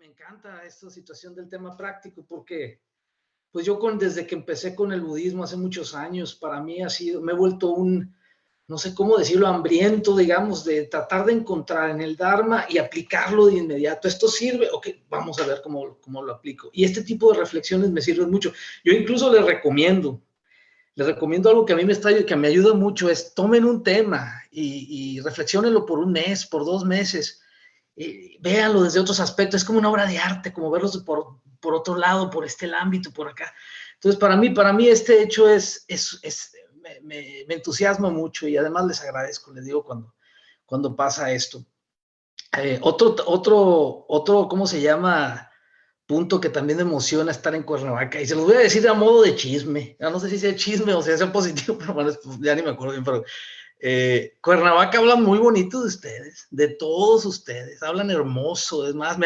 me encanta esta situación del tema práctico porque pues yo desde que empecé con el budismo hace muchos años, para mí me he vuelto no sé cómo decirlo, hambriento, digamos, de tratar de encontrar en el Dharma y aplicarlo de inmediato. ¿Esto sirve? Ok, vamos a ver cómo lo aplico. Y este tipo de reflexiones me sirven mucho. Yo incluso les recomiendo algo que a mí que me ayuda mucho, es tomen un tema y reflexionenlo por un mes, por 2 meses. Véanlo desde otros aspectos, es como una obra de arte, como verlos por otro lado, por el ámbito, por acá. Entonces, para mí este hecho me entusiasma mucho y además les agradezco, les digo, cuando pasa esto. Otro, ¿cómo se llama? Punto que también me emociona estar en Cuernavaca, y se los voy a decir a modo de chisme. No sé si sea chisme o sea positivo, pero bueno, ya ni me acuerdo bien, pero Cuernavaca habla muy bonito de ustedes, de todos ustedes, hablan hermoso. Es más,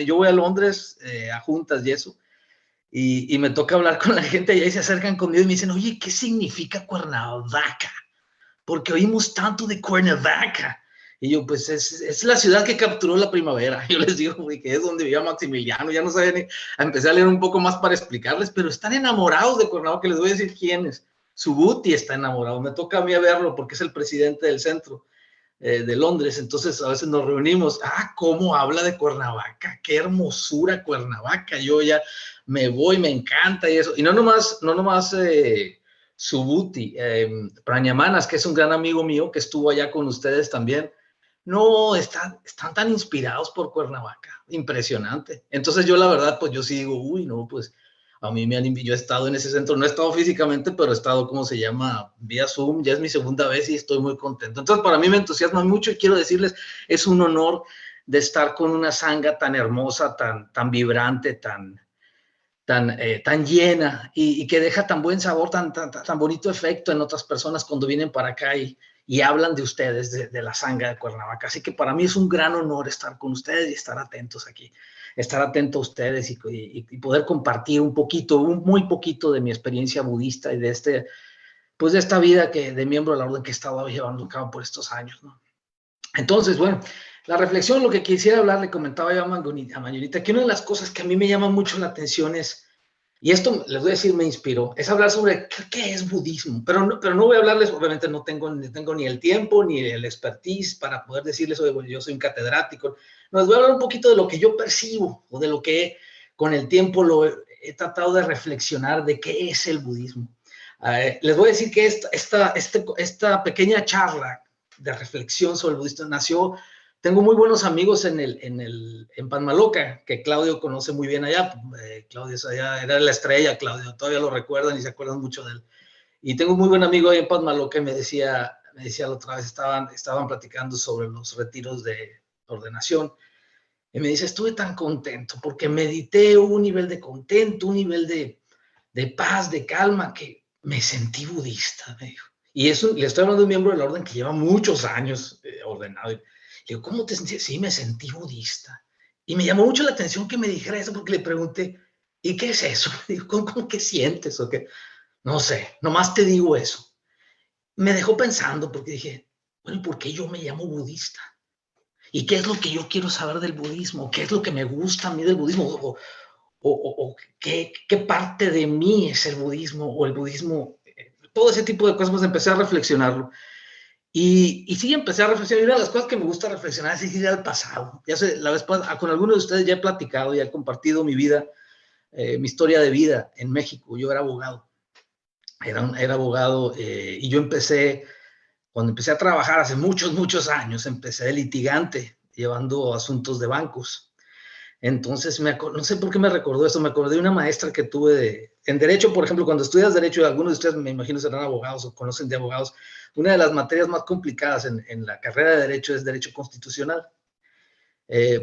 yo voy a Londres a juntas y eso, y me toca hablar con la gente allá y se acercan conmigo y me dicen, oye, ¿qué significa Cuernavaca? Porque oímos tanto de Cuernavaca. Y yo, pues es la ciudad que capturó la primavera. Yo les digo, güey, que es donde vivía Maximiliano. Ya no sabía ni. Empecé a leer un poco más para explicarles, pero están enamorados de Cuernavaca, que les voy a decir quién es. Subuti está enamorado. Me toca a mí a verlo porque es el presidente del centro de Londres. Entonces a veces nos reunimos. ¿Cómo habla de Cuernavaca? Qué hermosura Cuernavaca. Yo ya me voy, me encanta y eso. Y no nomás Subuti, Prañamanas, que es un gran amigo mío que estuvo allá con ustedes también. No, están tan inspirados por Cuernavaca, impresionante. Entonces yo la verdad, pues yo sí digo, uy, no, pues a mí yo he estado en ese centro, no he estado físicamente, pero he estado, ¿cómo se llama? Vía Zoom, ya es mi segunda vez y estoy muy contento. Entonces para mí me entusiasma mucho y quiero decirles, es un honor de estar con una sangha tan hermosa, tan vibrante, tan llena y que deja tan buen sabor, tan bonito efecto en otras personas cuando vienen para acá y hablan de ustedes, de la sangha de Cuernavaca. Así que para mí es un gran honor estar con ustedes y estar atentos aquí, estar atento a ustedes y poder compartir muy poquito de mi experiencia budista y de pues de esta vida de miembro de la orden que he estado llevando a cabo por estos años, ¿no? Entonces, bueno, la reflexión, lo que quisiera hablar, le comentaba yo a Mañonita, que una de las cosas que a mí me llama mucho la atención y esto les voy a decir, me inspiró, es hablar sobre qué es budismo, pero no voy a hablarles, obviamente no tengo ni el tiempo ni el expertise para poder decirles, oye, bueno, yo soy un catedrático. No, les voy a hablar un poquito de lo que yo percibo o de lo que con el tiempo he tratado de reflexionar de qué es el budismo. Les voy a decir que esta pequeña charla de reflexión sobre el budismo tengo muy buenos amigos en Panmaloca, que Claudio conoce muy bien allá. Claudio allá, era la estrella, Claudio, todavía lo recuerdan y se acuerdan mucho de él. Y tengo un muy buen amigo ahí en Panmaloca y me decía la otra vez, estaban platicando sobre los retiros de ordenación. Y me dice, estuve tan contento porque medité un nivel de contento, un nivel de paz, de calma, que me sentí budista, me dijo. Y eso, le estoy hablando de un miembro de la orden que lleva muchos años ordenado. Le digo, ¿cómo te sentís? Sí, me sentí budista. Y me llamó mucho la atención que me dijera eso porque le pregunté, ¿y qué es eso? Digo, ¿cómo que sientes? ¿O qué? No sé, nomás te digo eso. Me dejó pensando porque dije, bueno, ¿por qué yo me llamo budista? ¿Y qué es lo que yo quiero saber del budismo? ¿Qué es lo que me gusta a mí del budismo? O qué parte de mí es el budismo o el budismo, todo ese tipo de cosas, pues empecé a reflexionarlo. Y sí, empecé a reflexionar. Y una de las cosas que me gusta reflexionar es ir al pasado. Ya sé, la vez pasada, con algunos de ustedes ya he platicado, ya he compartido mi vida, mi historia de vida en México. Yo era abogado. Era abogado y yo cuando empecé a trabajar hace muchos años, empecé de litigante, llevando asuntos de bancos. Entonces, no sé por qué me recordó esto, me acordé de una maestra que tuve en Derecho, por ejemplo, cuando estudias Derecho, algunos de ustedes me imagino serán abogados o conocen de abogados, una de las materias más complicadas en la carrera de Derecho es Derecho Constitucional,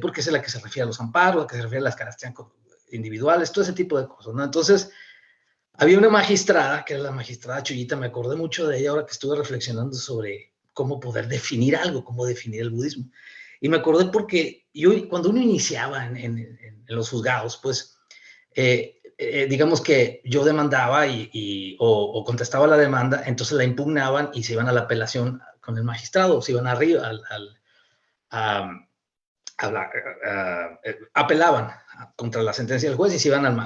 porque es la que se refiere a los amparos, la que se refiere a las características individuales, todo ese tipo de cosas, ¿no? Entonces, había una magistrada, que era la magistrada Chuyita, me acordé mucho de ella ahora que estuve reflexionando sobre cómo poder definir algo, cómo definir el budismo. Y me acordé porque cuando uno iniciaba en los juzgados, pues, digamos que yo demandaba o contestaba la demanda, entonces la impugnaban y se iban a la apelación con el magistrado, se iban arriba a apelaban contra la sentencia del juez y se iban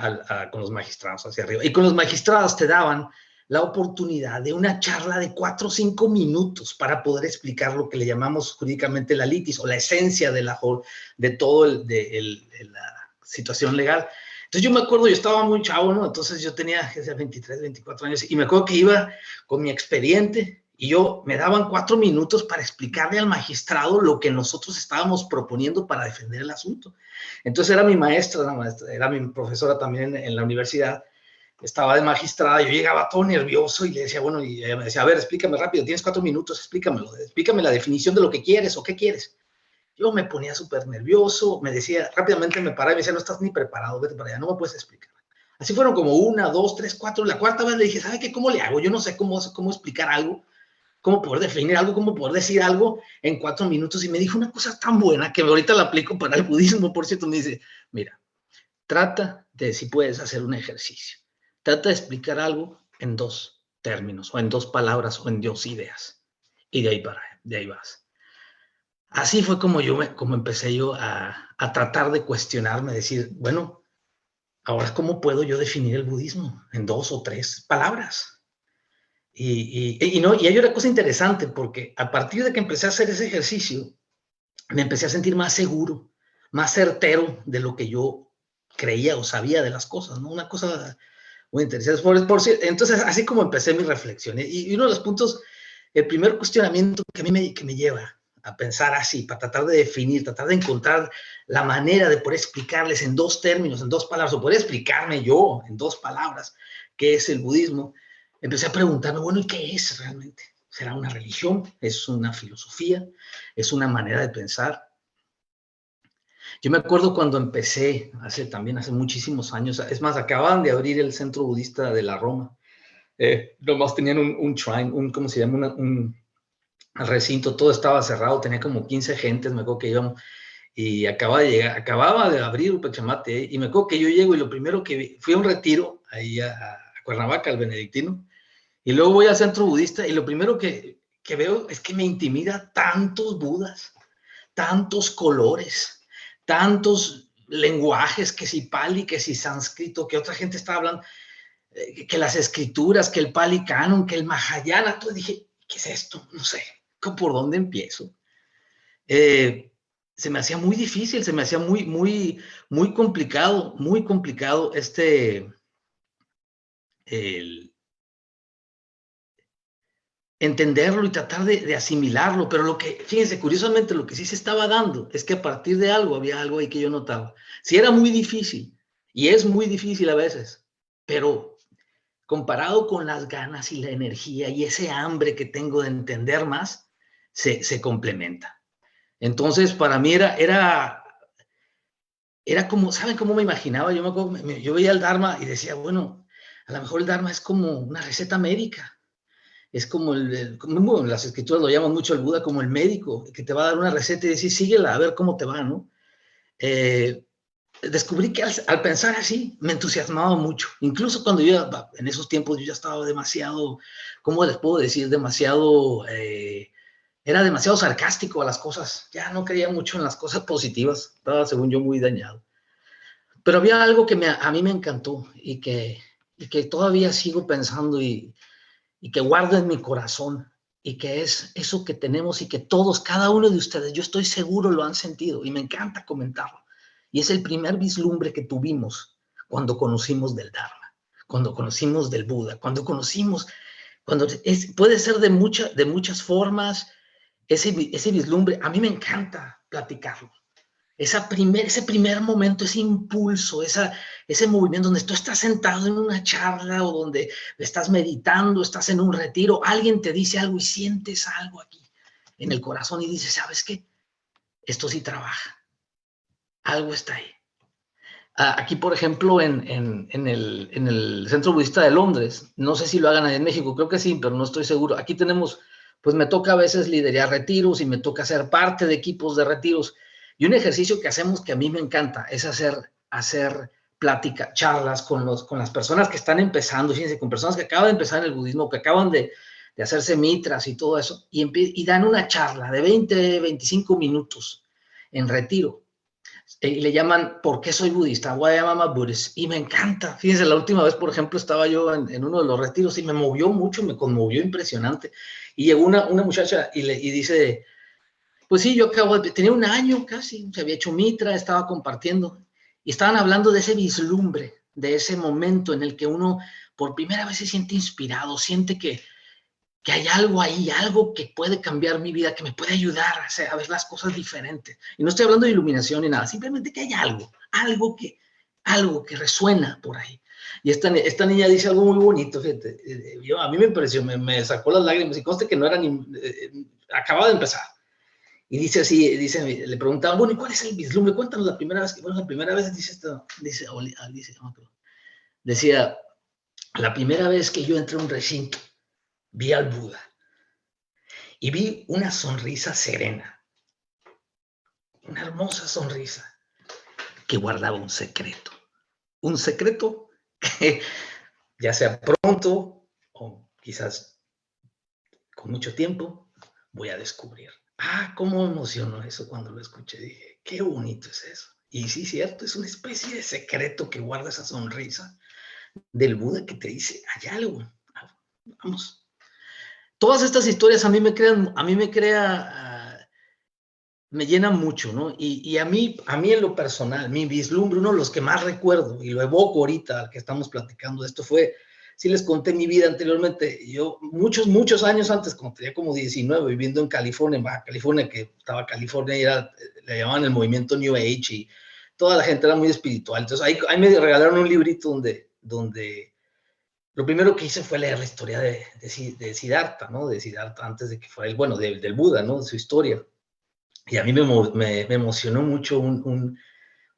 con los magistrados hacia arriba. Y con los magistrados te daban la oportunidad de una charla de 4 o 5 minutos para poder explicar lo que le llamamos jurídicamente la litis o la esencia de todo la situación legal. Entonces yo me acuerdo, yo estaba muy chavo, ¿no? Entonces yo tenía 23, 24 años y me acuerdo que iba con mi expediente y me daban 4 minutos para explicarle al magistrado lo que nosotros estábamos proponiendo para defender el asunto. Entonces era mi maestra, era mi profesora también en la universidad, estaba de magistrada, yo llegaba todo nervioso y le decía, bueno, y ella me decía, a ver, explícame rápido, tienes 4 minutos, explícame la definición de lo que quieres o qué quieres. Yo me ponía súper nervioso, me decía, rápidamente me paraba y me decía, no estás ni preparado, vete para allá, no me puedes explicar. Así fueron como 1, 2, 3, 4, la cuarta vez le dije, ¿sabe qué? ¿Cómo le hago? Yo no sé cómo explicar algo, cómo poder definir algo, cómo poder decir algo en 4 minutos. Y me dijo una cosa tan buena que ahorita la aplico para el budismo, por cierto, me dice, mira, trata de si puedes hacer un ejercicio. Trata de explicar algo en 2 términos, o en 2 palabras, o en 2 ideas. Y de ahí vas. Así fue como empecé yo a tratar de cuestionarme, decir, bueno, ahora ¿cómo puedo yo definir el budismo? En 2 o 3 palabras. Y hay una cosa interesante, porque a partir de que empecé a hacer ese ejercicio, me empecé a sentir más seguro, más certero de lo que yo creía o sabía de las cosas, ¿no? Una cosa muy interesante. Entonces, así como empecé mi reflexión. Y uno de los puntos, el primer cuestionamiento que me lleva a pensar así, para tratar de definir, tratar de encontrar la manera de poder explicarles en 2 términos, en 2 palabras, o poder explicarme yo en 2 palabras qué es el budismo, empecé a preguntarme, bueno, ¿y qué es realmente? ¿Será una religión? ¿Es una filosofía? ¿Es una manera de pensar? Yo me acuerdo cuando empecé, hace muchísimos años, es más, acababan de abrir el Centro Budista de la Roma. Nomás tenían un shrine, ¿cómo se llama? Un recinto, todo estaba cerrado, tenía como 15 gentes, me acuerdo que íbamos, y acababa de abrir un Pachamate, y me acuerdo que yo llego y lo primero que vi, fui a un retiro ahí a Cuernavaca, al benedictino, y luego voy al Centro Budista, y lo primero que veo es que me intimida tantos budas, tantos colores, tantos lenguajes, que si pali, que si sánscrito, que otra gente estaba hablando, que las escrituras, que el Pali Canon, que el Mahayana, todo. Dije, ¿qué es esto? No sé, ¿por dónde empiezo? Se me hacía muy difícil, se me hacía muy complicado, el entenderlo y tratar de asimilarlo, pero fíjense, curiosamente, lo que sí se estaba dando es que a partir de algo, había algo ahí que yo notaba. Sí era muy difícil, y es muy difícil a veces, pero comparado con las ganas y la energía y ese hambre que tengo de entender más, se complementa. Entonces, para mí era como, ¿saben cómo me imaginaba? Yo me acuerdo, yo veía el Dharma y decía, bueno, a lo mejor el Dharma es como una receta médica. Es como bueno, las escrituras lo llaman mucho el Buda como el médico, que te va a dar una receta y decir, síguela, a ver cómo te va, ¿no? Descubrí que al pensar así me entusiasmaba mucho. Incluso cuando en esos tiempos yo ya estaba demasiado, ¿cómo les puedo decir? Era demasiado sarcástico a las cosas. Ya no creía mucho en las cosas positivas. Estaba, según yo, muy dañado. Pero había algo que a mí me encantó y que todavía sigo pensando y que guardo en mi corazón, y que es eso que tenemos y que todos, cada uno de ustedes, yo estoy seguro lo han sentido y me encanta comentarlo. Y es el primer vislumbre que tuvimos cuando conocimos del Dharma, cuando conocimos del Buda, puede ser de muchas formas ese vislumbre. A mí me encanta platicarlo. Ese primer momento, ese impulso, ese movimiento donde tú estás sentado en una charla o donde estás meditando, estás en un retiro, alguien te dice algo y sientes algo aquí en el corazón y dices, ¿sabes qué? Esto sí trabaja. Algo está ahí. Aquí, por ejemplo, en el Centro Budista de Londres, no sé si lo hagan en México, creo que sí, pero no estoy seguro. Aquí tenemos, pues me toca a veces liderar retiros y me toca ser parte de equipos de retiros. Y un ejercicio que hacemos que a mí me encanta es hacer plática, charlas con las personas que están empezando, fíjense, con personas que acaban de empezar en el budismo, que acaban de hacerse mitras y todo eso, y dan una charla de 20, 25 minutos en retiro. Y le llaman, ¿por qué soy budista? Why am I Buddhist? Y me encanta. Fíjense, la última vez, por ejemplo, estaba yo en uno de los retiros y me movió mucho, me conmovió impresionante. Y llegó una muchacha y dice, pues sí, tenía un año casi, se había hecho mitra, estaba compartiendo. Y estaban hablando de ese vislumbre, de ese momento en el que uno por primera vez se siente inspirado, siente que hay algo ahí, algo que puede cambiar mi vida, que me puede ayudar a ver las cosas diferentes. Y no estoy hablando de iluminación ni nada, simplemente que hay algo que resuena por ahí. Y esta niña dice algo muy bonito, fíjate, a mí me impresionó, me sacó las lágrimas, y conste que no era ni, acababa de empezar. Y dice así, le preguntaban, bueno, ¿y cuál es el vislumbre? Cuéntanos la primera vez decía, la primera vez que yo entré a un recinto, vi al Buda y vi una sonrisa serena, una hermosa sonrisa que guardaba un secreto que ya sea pronto o quizás con mucho tiempo voy a descubrir. Cómo me emocionó eso cuando lo escuché. Dije, qué bonito es eso. Y sí, cierto, es una especie de secreto que guarda esa sonrisa del Buda que te dice, hay algo, vamos. Todas estas historias a mí me llenan mucho, ¿no? Y a mí en lo personal, mi vislumbre, uno de los que más recuerdo, y lo evoco ahorita, al que estamos platicando de esto, fue, sí les conté mi vida anteriormente, yo muchos años antes, cuando tenía como 19, viviendo en California, en Baja California, que estaba California, y le llamaban el movimiento New Age, y toda la gente era muy espiritual. Entonces ahí me regalaron un librito donde lo primero que hice fue leer la historia de Siddhartha, ¿no? De Siddhartha antes de que fuera del Buda, ¿no? De su historia. Y a mí me emocionó mucho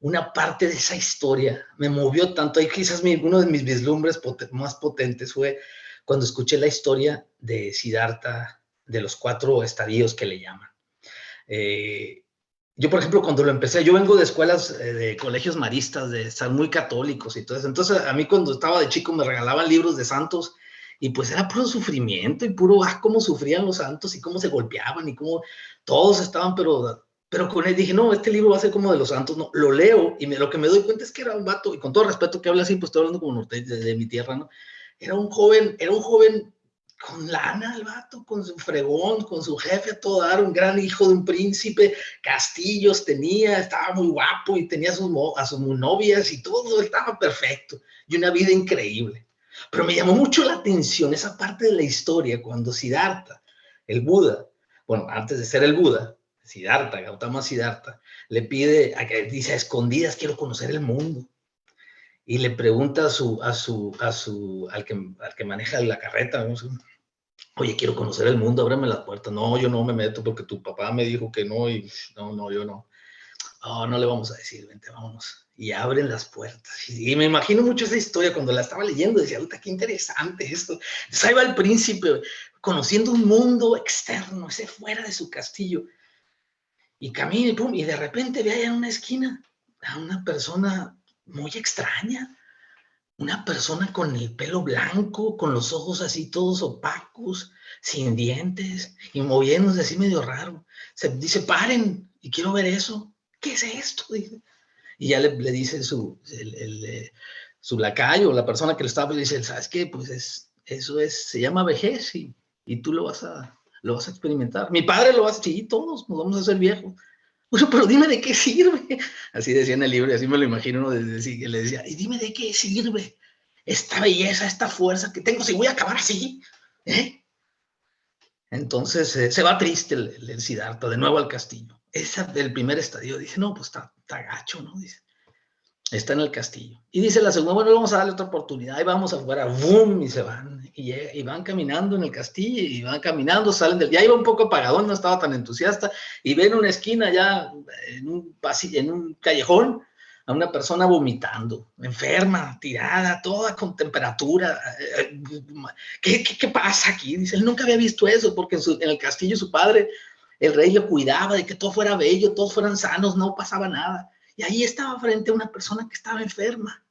una parte de esa historia. Me movió tanto. Ahí quizás uno de mis vislumbres más potentes fue cuando escuché la historia de Siddhartha, de los 4 estadios que le llaman. Yo, por ejemplo, cuando lo empecé, yo vengo de escuelas, de colegios maristas, de estar muy católicos y todo eso. Entonces, a mí cuando estaba de chico me regalaban libros de santos y pues era puro sufrimiento y puro, cómo sufrían los santos y cómo se golpeaban y cómo todos estaban, pero con él dije, no, este libro va a ser como de los santos, no, lo leo y lo que me doy cuenta es que era un vato, y con todo respeto que habla así, pues estoy hablando como norteño de mi tierra, ¿no? Era un joven con lana el vato, con su fregón, con su jefe a todo dar, un gran hijo de un príncipe, castillos tenía, estaba muy guapo y tenía a sus novias y todo, estaba perfecto y una vida increíble. Pero me llamó mucho la atención esa parte de la historia cuando Siddhartha, el Buda, bueno, antes de ser el Buda, Siddhartha, Gautama Siddhartha, le pide, dice, a escondidas quiero conocer el mundo. Y le pregunta al que maneja la carreta, ¿no? Oye, quiero conocer el mundo, ábreme las puertas. No, yo no me meto porque tu papá me dijo que no y no, yo no. No le vamos a decir, vente, vámonos. Y abren las puertas. Y me imagino mucho esa historia cuando la estaba leyendo, decía, qué interesante esto. Entonces ahí va el príncipe conociendo un mundo externo, ese fuera de su castillo. Y camina y pum, y de repente ve allá en una esquina a una persona muy extraña. Una persona con el pelo blanco, con los ojos así todos opacos, sin dientes y moviéndose así medio raro. Dice, paren, y quiero ver eso. ¿Qué es esto? Dice. Y ya le dice su lacayo, la persona que le estaba, dice, ¿sabes qué? Pues se llama vejez y tú lo vas a experimentar. Mi padre lo va a decir, sí, todos nos vamos a hacer viejos. Bueno, pero dime de qué sirve. Así decía en el libro, y así me lo imagino, que le decía, y dime de qué sirve esta belleza, esta fuerza que tengo, si voy a acabar así. Entonces se va triste el Siddhartha de nuevo al castillo. El primer estadio dice, no, pues está gacho, ¿no? Dice, está en el castillo. Y dice la segunda, bueno, vamos a darle otra oportunidad, y vamos afuera, ¡boom! Y se van, y van caminando en el castillo, y van caminando, ya iba un poco apagadón, no estaba tan entusiasta, y ven una esquina ya en un callejón, a una persona vomitando, enferma, tirada, toda con temperatura. ¿Qué pasa aquí? Dice, él nunca había visto eso, porque en el castillo su padre, el rey, le cuidaba de que todo fuera bello, todos fueran sanos, no pasaba nada. Y ahí estaba frente a una persona que estaba enferma,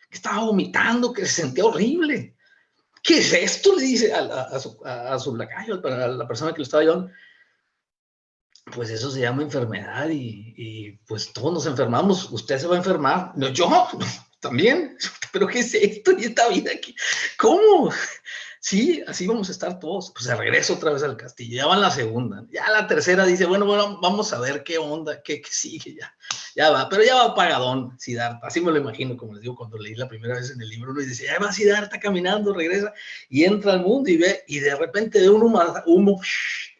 que estaba vomitando, que se sentía horrible. ¿Qué es esto? Le dice a su lacayo, a la persona que lo estaba llevando. pues eso se llama enfermedad y pues todos nos enfermamos. Usted se va a enfermar. No, yo no, también. ¿Pero qué es esto y esta vida aquí? ¿Cómo? Sí, así vamos a estar todos. Pues se regresa otra vez al castillo. Ya va en la segunda. Ya la tercera dice, bueno, vamos a ver qué onda, qué sigue ya. Ya va, pero ya va apagadón Siddhartha. Así me lo imagino, como les digo, cuando leí la primera vez en el libro, uno dice, ya va Siddhartha caminando, regresa y entra al mundo y ve, y de repente ve un humo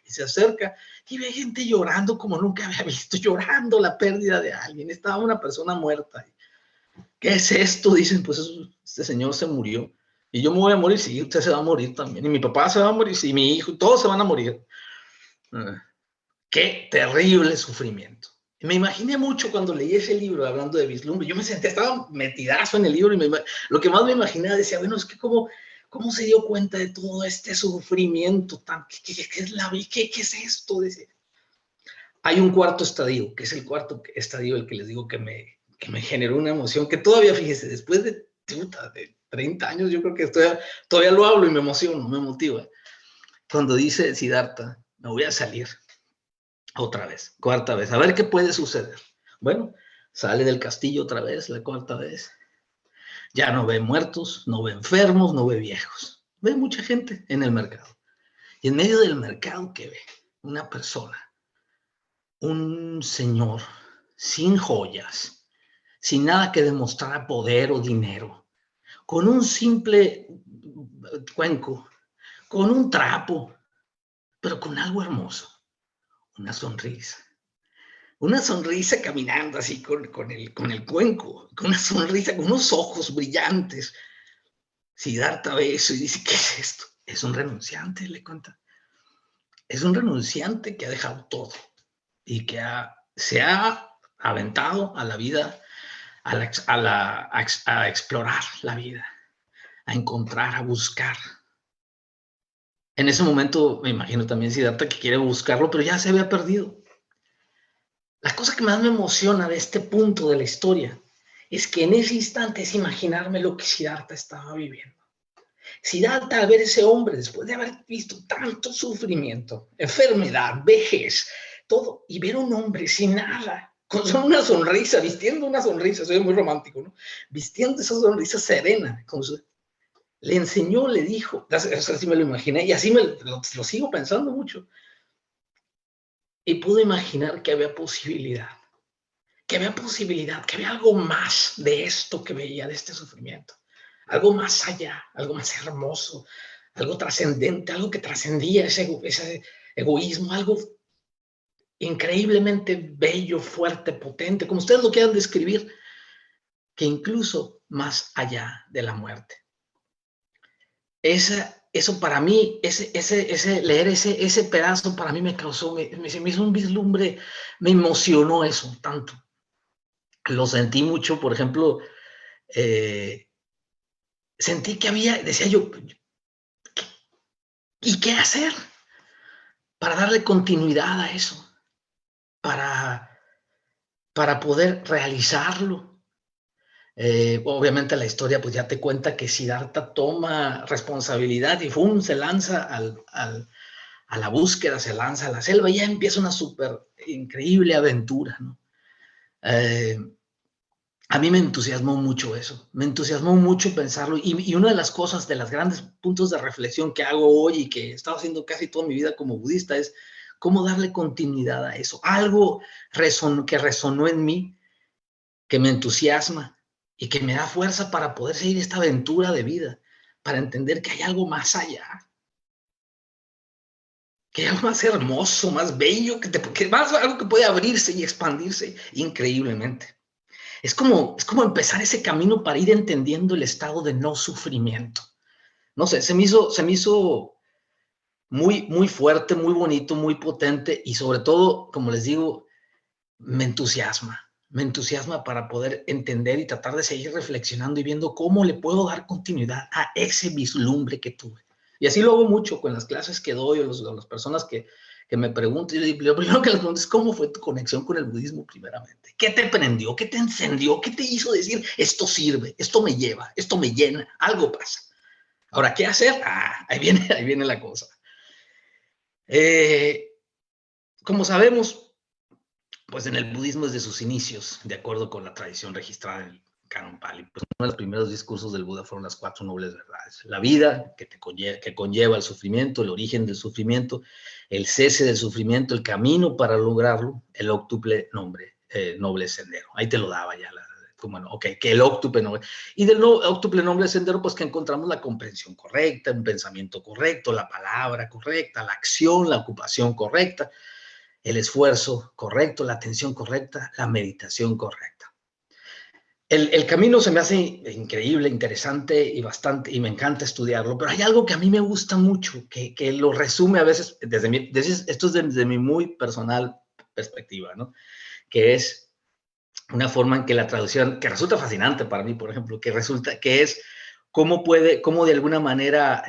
y se acerca y ve gente llorando como nunca había visto, llorando la pérdida de alguien. Estaba una persona muerta. ¿Qué es esto? Dicen, pues este señor se murió. Y yo me voy a morir, sí, usted se va a morir también. Y mi papá se va a morir, sí, mi hijo, todos se van a morir. Qué terrible sufrimiento. Me imaginé mucho cuando leí ese libro hablando de vislumbre. Yo me senté, estaba metidazo en el libro y lo que más me imaginaba decía, bueno, es que cómo se dio cuenta de todo este sufrimiento tan, ¿qué es la vida? ¿Qué es esto? Decía. Hay un cuarto estadio, que es el cuarto estadio el que les digo que me generó una emoción que todavía, fíjese, después de 30 años, yo creo que todavía lo hablo y me emociono, me motiva. Cuando dice Siddhartha, me voy a salir otra vez, cuarta vez, a ver qué puede suceder. Bueno, sale del castillo otra vez, la cuarta vez. Ya no ve muertos, no ve enfermos, no ve viejos. Ve mucha gente en el mercado. Y en medio del mercado, ¿qué ve? Una persona, un señor sin joyas, sin nada que demostrar poder o dinero, con un simple cuenco, con un trapo, pero con algo hermoso, una sonrisa. Una sonrisa caminando así con el cuenco, con una sonrisa, con unos ojos brillantes. Siddhartha ve eso y dice, ¿qué es esto? Es un renunciante, le cuenta. Es un renunciante que ha dejado todo y que se ha aventado a la vida, a explorar la vida, a encontrar, a buscar. En ese momento me imagino también Siddhartha que quiere buscarlo, pero ya se había perdido. La cosa que más me emociona de este punto de la historia es que en ese instante es imaginarme lo que Siddhartha estaba viviendo. Siddhartha, al ver ese hombre, después de haber visto tanto sufrimiento, enfermedad, vejez, todo, y ver un hombre sin nada, con solo una sonrisa, vistiendo una sonrisa, soy muy romántico, ¿no? Vistiendo esa sonrisa serena, le enseñó, le dijo, así me lo imaginé, y así lo sigo pensando mucho, y pude imaginar que había posibilidad, que había algo más de esto que veía, de este sufrimiento, algo más allá, algo más hermoso, algo trascendente, algo que trascendía ese egoísmo, algo increíblemente bello, fuerte, potente, como ustedes lo quieran describir, que incluso más allá de la muerte. Eso para mí, leer ese pedazo para mí me causó, me hizo un vislumbre, me emocionó eso tanto. Lo sentí mucho, por ejemplo, sentí que decía yo, ¿y qué hacer para darle continuidad a eso? Para poder realizarlo. Obviamente la historia pues ya te cuenta que Siddhartha toma responsabilidad y ¡fum! Se lanza a la búsqueda, se lanza a la selva y ya empieza una súper increíble aventura, ¿no? A mí me entusiasmó mucho eso, me entusiasmó mucho pensarlo y una de las cosas, de los grandes puntos de reflexión que hago hoy y que he estado haciendo casi toda mi vida como budista es cómo darle continuidad a eso. Algo que resonó en mí, que me entusiasma y que me da fuerza para poder seguir esta aventura de vida, para entender que hay algo más allá, que hay algo más hermoso, más bello, algo que puede abrirse y expandirse increíblemente. Es como empezar ese camino para ir entendiendo el estado de no sufrimiento. No sé, se me hizo muy, muy fuerte, muy bonito, muy potente y sobre todo, como les digo, me entusiasma para poder entender y tratar de seguir reflexionando y viendo cómo le puedo dar continuidad a ese vislumbre que tuve. Y así lo hago mucho con las clases que doy o las personas que me preguntan. Lo primero que les pregunto es cómo fue tu conexión con el budismo primeramente. ¿Qué te prendió? ¿Qué te encendió? ¿Qué te hizo decir esto sirve, esto me lleva, esto me llena? Algo pasa. Ahora, ¿qué hacer? Ahí viene la cosa. Como sabemos, Pues en el budismo desde sus inicios, de acuerdo con la tradición registrada en el Canon Pali, pues uno de los primeros discursos del Buda fueron las 4 nobles verdades. La vida que conlleva el sufrimiento, el origen del sufrimiento, el cese del sufrimiento, el camino para lograrlo, el óctuple noble sendero. Ahí te lo daba ya, bueno, ok, que el óctuple noble. Y del óctuple noble sendero, pues que encontramos la comprensión correcta, un pensamiento correcto, la palabra correcta, la acción, la ocupación correcta, el esfuerzo correcto, la atención correcta, la meditación correcta. El camino se me hace increíble, interesante y me encanta estudiarlo, pero hay algo que a mí me gusta mucho, que lo resume a veces, esto es desde mi muy personal perspectiva, ¿no? Que es una forma en que la traducción, que resulta fascinante para mí, por ejemplo, que es cómo de alguna manera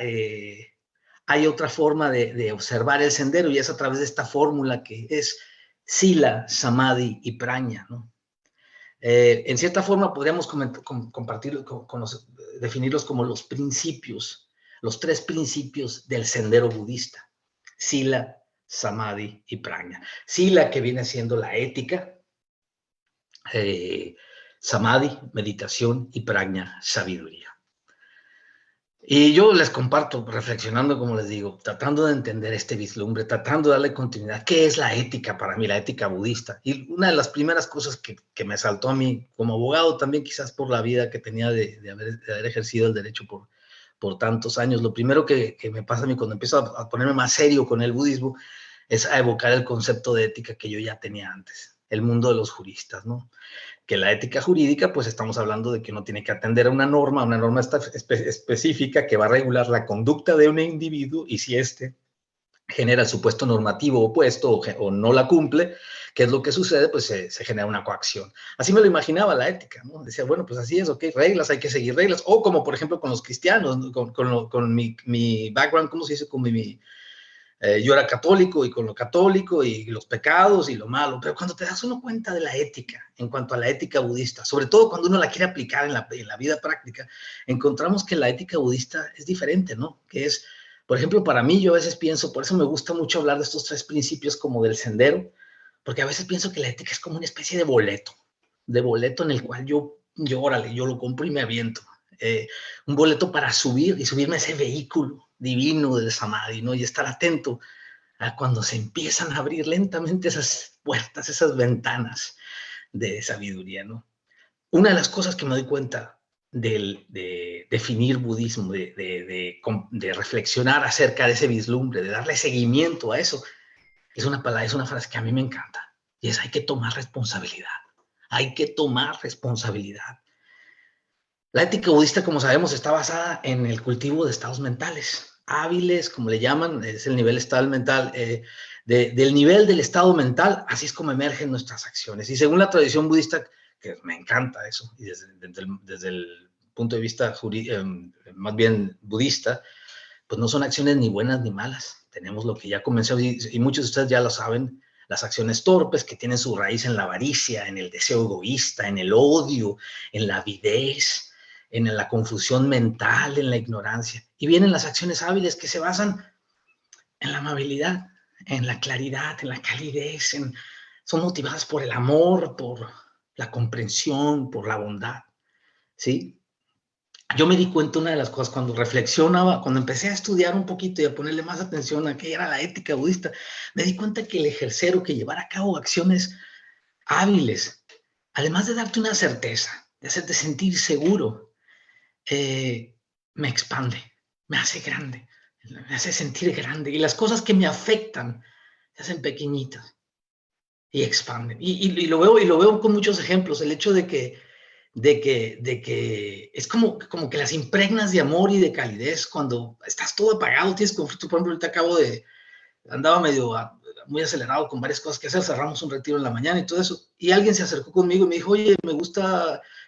hay otra forma de observar el sendero, y es a través de esta fórmula que es Sila, Samadhi y Prajna, ¿no? En cierta forma podríamos definirlos como los principios, los 3 principios del sendero budista: Sila, Samadhi y Prajna. Sila, que viene siendo la ética, Samadhi, meditación, y Prajna, sabiduría. Y yo les comparto, reflexionando, como les digo, tratando de entender este vislumbre, tratando de darle continuidad. ¿Qué es la ética para mí, la ética budista? Y una de las primeras cosas que me saltó a mí como abogado, también quizás por la vida que tenía de haber ejercido el derecho por tantos años, lo primero que me pasa a mí cuando empiezo a ponerme más serio con el budismo es a evocar el concepto de ética que yo ya tenía antes, el mundo de los juristas, ¿no? Que la ética jurídica, pues estamos hablando de que uno tiene que atender a una norma específica que va a regular la conducta de un individuo, y si éste genera el supuesto normativo opuesto o no la cumple, ¿qué es lo que sucede? Pues se genera una coacción. Así me lo imaginaba la ética, ¿no? Decía, bueno, pues así es, ok, reglas, hay que seguir reglas. O como, por ejemplo, con los cristianos, con mi background, ¿cómo se dice? Yo era católico, y con lo católico y los pecados y lo malo, pero cuando te das uno cuenta de la ética, en cuanto a la ética budista, sobre todo cuando uno la quiere aplicar en la vida práctica, encontramos que la ética budista es diferente, ¿no? Que es, por ejemplo, para mí, yo a veces pienso, por eso me gusta mucho hablar de estos 3 principios como del sendero, porque a veces pienso que la ética es como una especie de boleto en el cual órale, yo lo compro y me aviento. Un boleto para subirme a ese vehículo divino del Samadhi, ¿no? Y estar atento a cuando se empiezan a abrir lentamente esas puertas, esas ventanas de sabiduría, ¿no? Una de las cosas que me doy cuenta de definir budismo, de reflexionar acerca de ese vislumbre, de darle seguimiento a eso, es una frase que a mí me encanta, y es: hay que tomar responsabilidad. Hay que tomar responsabilidad. La ética budista, como sabemos, está basada en el cultivo de estados mentales hábiles, como le llaman, es el nivel estado mental, del nivel del estado mental, así es como emergen nuestras acciones. Y según la tradición budista, que me encanta eso, y desde el punto de vista más bien budista, pues no son acciones ni buenas ni malas. Tenemos lo que ya comenzó, y muchos de ustedes ya lo saben, las acciones torpes, que tienen su raíz en la avaricia, en el deseo egoísta, en el odio, en la avidez, en la confusión mental, en la ignorancia. Y vienen las acciones hábiles, que se basan en la amabilidad, en la claridad, en la calidez, son motivadas por el amor, por la comprensión, por la bondad, ¿sí? Yo me di cuenta, una de las cosas, cuando reflexionaba, cuando empecé a estudiar un poquito y a ponerle más atención a qué era la ética budista, me di cuenta que el ejercer o que llevar a cabo acciones hábiles, además de darte una certeza, de hacerte sentir seguro, me expande, me hace grande, me hace sentir grande, y las cosas que me afectan se hacen pequeñitas y expanden. Y lo veo con muchos ejemplos, el hecho de que es como que las impregnas de amor y de calidez cuando estás todo apagado, tienes conflicto. Por ejemplo, ahorita andaba muy acelerado con varias cosas que hacer, cerramos un retiro en la mañana y todo eso, y alguien se acercó conmigo y me dijo: oye,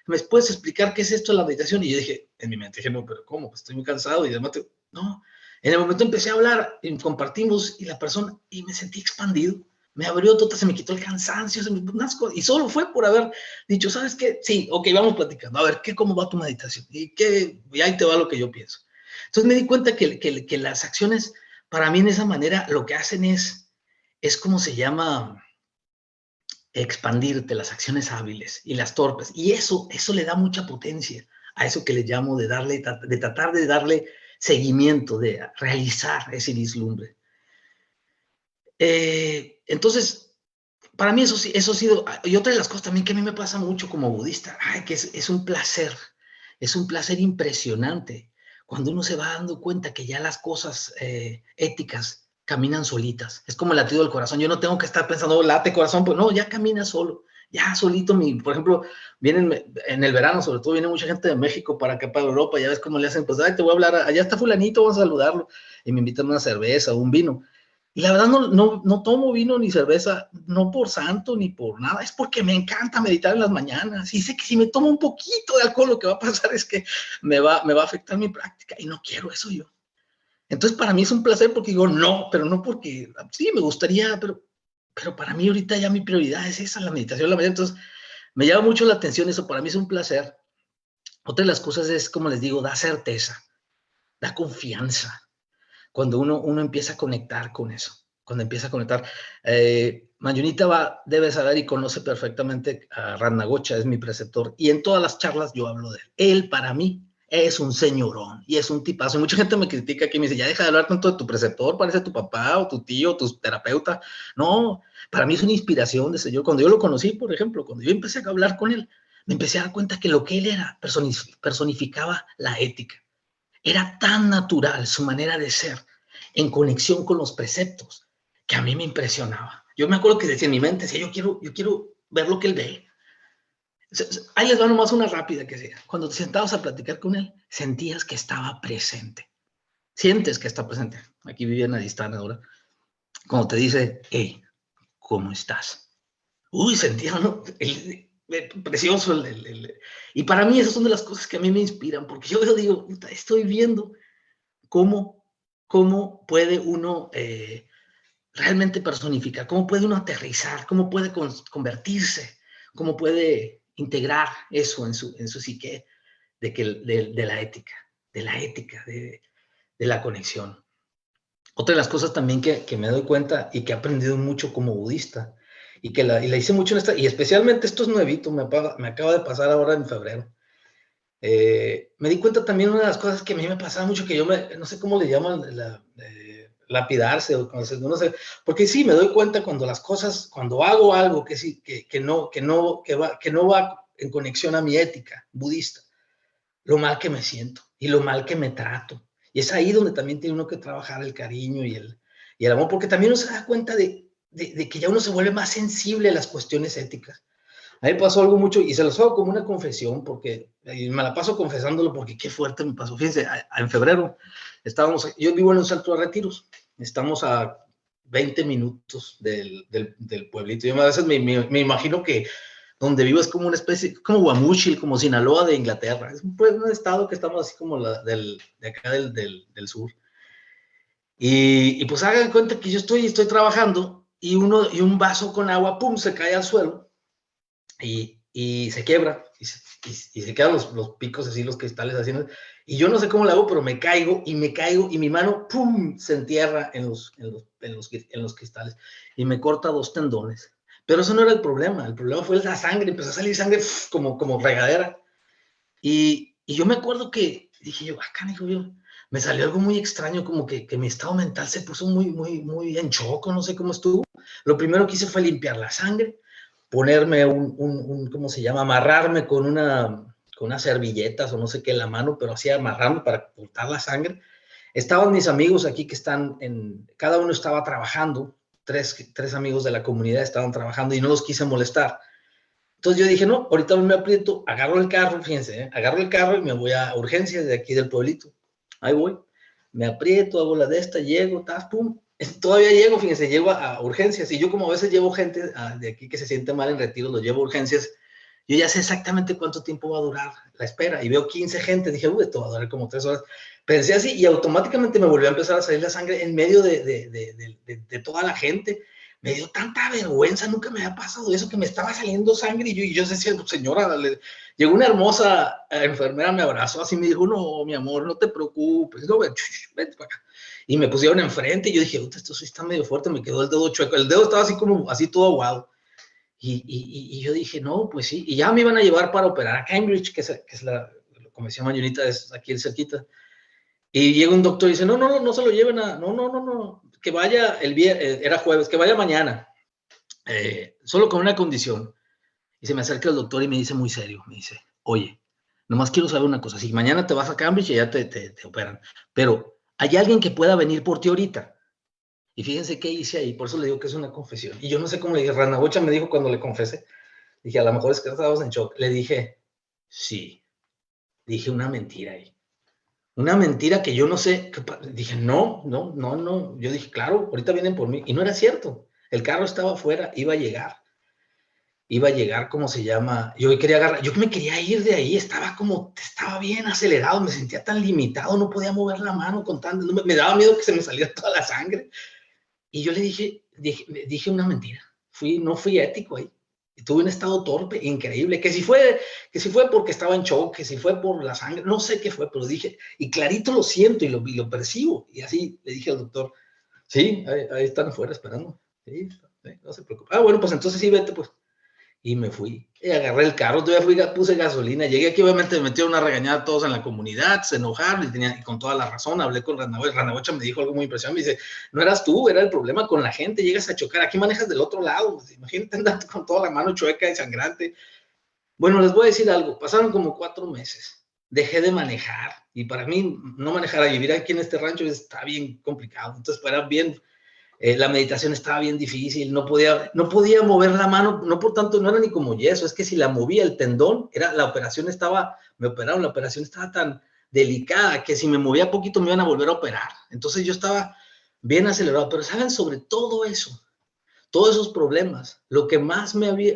¿me puedes explicar qué es esto de la meditación? Y yo dije, en mi mente, no, pero ¿cómo? Pues estoy muy cansado, y además, no. En el momento empecé a hablar, y compartimos, y me sentí expandido, me abrió todo, se me quitó el cansancio, y solo fue por haber dicho, ¿sabes qué? Sí, ok, vamos platicando, a ver, ¿cómo va tu meditación? Y ahí te va lo que yo pienso. Entonces me di cuenta que las acciones, para mí, en esa manera, lo que hacen es como se llama, expandirte, las acciones hábiles y las torpes. Y eso le da mucha potencia a eso que le llamo de tratar de darle seguimiento, de realizar ese vislumbre. Entonces, para mí eso ha sido, y otra de las cosas también que a mí me pasa mucho como budista, que es un placer impresionante cuando uno se va dando cuenta que ya las cosas éticas caminan solitas. Es como el latido del corazón. Yo no tengo que estar pensando, late corazón, pues no, ya camina solo. Ya solito, por ejemplo, vienen en el verano, sobre todo, viene mucha gente de México para acá, para Europa, ya ves cómo le hacen, pues, ay, te voy a hablar, allá está fulanito, vamos a saludarlo, y me invitan una cerveza o un vino. Y la verdad no tomo vino ni cerveza, no por santo ni por nada, es porque me encanta meditar en las mañanas. Y sé que si me tomo un poquito de alcohol, lo que va a pasar es que me va a afectar mi práctica y no quiero eso yo. Entonces para mí es un placer porque digo, no, pero no porque, sí, me gustaría, pero para mí ahorita ya mi prioridad es esa, la meditación de la mañana. Entonces me llama mucho la atención eso, para mí es un placer. Otra de las cosas es, como les digo, da certeza, da confianza. Cuando uno empieza a conectar con eso, cuando empieza a conectar. Mayunita debe saber y conoce perfectamente a Ratnagocha, es mi preceptor, y en todas las charlas yo hablo de él. Él, para mí, es un señorón y es un tipazo. Y mucha gente me critica aquí, me dice, ya deja de hablar tanto de tu preceptor, parece tu papá o tu tío o tu terapeuta. No, para mí es una inspiración de señor. Cuando yo lo conocí, por ejemplo, cuando yo empecé a hablar con él, me empecé a dar cuenta que lo que él era personificaba la ética. Era tan natural su manera de ser, en conexión con los preceptos, que a mí me impresionaba. Yo me acuerdo que decía en mi mente, decía, yo quiero ver lo que él ve. Ahí les va nomás una rápida que sea. Cuando te sentabas a platicar con él, sentías que estaba presente. Sientes que está presente. Aquí viven a distancia ahora. Cuando te dice, hey, ¿cómo estás? Uy, sentía, ¿no? Precioso. Y para mí esas son de las cosas que a mí me inspiran, porque yo digo, estoy viendo cómo puede uno realmente personificar, cómo puede uno aterrizar, cómo puede convertirse, cómo puede integrar eso en su psique de la ética, de la conexión. Otra de las cosas también que me doy cuenta y que he aprendido mucho como budista, y la hice mucho en y especialmente esto es nuevito, me acaba de pasar ahora en febrero. Me di cuenta también una de las cosas que a mí me pasaba mucho, que yo no sé cómo le llaman, lapidarse, o no sé, porque sí, me doy cuenta cuando hago algo que no va en conexión a mi ética budista, lo mal que me siento y lo mal que me trato. Y es ahí donde también tiene uno que trabajar el cariño y el amor, porque también uno se da cuenta de que ya uno se vuelve más sensible a las cuestiones éticas. A mí me pasó algo mucho, y se los hago como una confesión, porque me la paso confesándolo, porque qué fuerte me pasó. Fíjense, en febrero yo vivo en un centro de retiros, estamos a 20 minutos del pueblito. Yo a veces me imagino que donde vivo es como una especie, como Guamúchil, como Sinaloa de Inglaterra. Es un estado que estamos así como de acá del sur. Y pues hagan cuenta que yo estoy trabajando, y un vaso con agua, pum, se cae al suelo. Y se quiebra, y se quedan los picos así, los cristales así, ¿no? Y yo no sé cómo lo hago, pero me caigo, y mi mano, ¡pum!, se entierra en los cristales, y me corta 2 tendones. Pero eso no era el problema fue la sangre, empezó a salir sangre como regadera. Y yo me acuerdo que dije yo, acá, me salió algo muy extraño, como que mi estado mental se puso muy en choco, no sé cómo estuvo. Lo primero que hice fue limpiar la sangre, ponerme ¿cómo se llama? Amarrarme con unas servilletas o no sé qué en la mano, pero así amarrarme para cortar la sangre. Estaban mis amigos aquí que cada uno estaba trabajando, tres amigos de la comunidad estaban trabajando, y no los quise molestar. Entonces yo dije, no, ahorita me aprieto, agarro el carro, fíjense, agarro el carro y me voy a urgencias de aquí del pueblito. Ahí voy, me aprieto, hago la de esta, llego, pum. Todavía llego, fíjense, llego a urgencias. Y yo, como a veces llevo gente de aquí que se siente mal en retiro, lo llevo a urgencias, yo ya sé exactamente cuánto tiempo va a durar la espera. Y veo 15 gente, dije, esto va a durar como 3 horas. Pensé así, y automáticamente me volvió a empezar a salir la sangre en medio de toda la gente. Me dio tanta vergüenza, nunca me había pasado eso, que me estaba saliendo sangre, y yo decía, señora, llegó una hermosa enfermera, me abrazó así, me dijo, no, mi amor, no te preocupes, no, vete para acá. Y me pusieron enfrente, y yo dije, esto sí está medio fuerte, me quedó el dedo chueco, el dedo estaba así todo aguado. Y yo dije, no, pues sí. Y ya me iban a llevar para operar a Cambridge, que es la, como decía Mañonita, es aquí cerquita. Y llega un doctor y dice, no se lo lleven a, no, que vaya el viernes, era jueves, que vaya mañana, solo con una condición. Y se me acerca el doctor y me dice muy serio, me dice, oye, nomás quiero saber una cosa, si mañana te vas a Cambridge y ya te operan, pero ¿hay alguien que pueda venir por ti ahorita? Y fíjense qué hice ahí, por eso le digo que es una confesión. Y yo no sé cómo le dije, Ranabocha me dijo cuando le confesé, dije, a lo mejor es que estábamos en shock. Le dije, sí, dije una mentira ahí. Una mentira que yo no sé. Dije, no. Yo dije, claro, ahorita vienen por mí. Y no era cierto. El carro estaba afuera, iba a llegar. Iba a llegar, ¿cómo se llama? Yo quería agarrar, yo me quería ir de ahí, estaba bien acelerado, me sentía tan limitado, no podía mover la mano con tanto, me daba miedo que se me saliera toda la sangre. Y yo le dije una mentira. No fui ético ahí. Tuve un estado torpe, increíble, que si fue porque estaba en shock, que si fue por la sangre, no sé qué fue, pero dije, y clarito lo siento y lo percibo. Y así le dije al doctor, sí, ahí están afuera esperando. Sí, no se preocupe. Ah, bueno, pues entonces sí, vete, pues. Y me fui, y agarré el carro, todavía puse gasolina, llegué aquí, obviamente me metieron una regañada todos en la comunidad, se enojaron y con toda la razón, hablé con Ranabocha me dijo algo muy impresionante, me dice, no eras tú, era el problema con la gente, llegas a chocar, aquí manejas del otro lado, pues, imagínate andar con toda la mano chueca y sangrante. Bueno, les voy a decir algo, pasaron como 4 meses, dejé de manejar, y para mí no manejar a vivir aquí en este rancho está bien complicado, entonces para bien la meditación estaba bien difícil, no podía mover la mano, no por tanto, no era ni como yeso, es que si la movía el tendón, me operaron, la operación estaba tan delicada que si me movía poquito me iban a volver a operar. Entonces yo estaba bien acelerado, pero saben, sobre todo eso, todos esos problemas, lo que más me dolía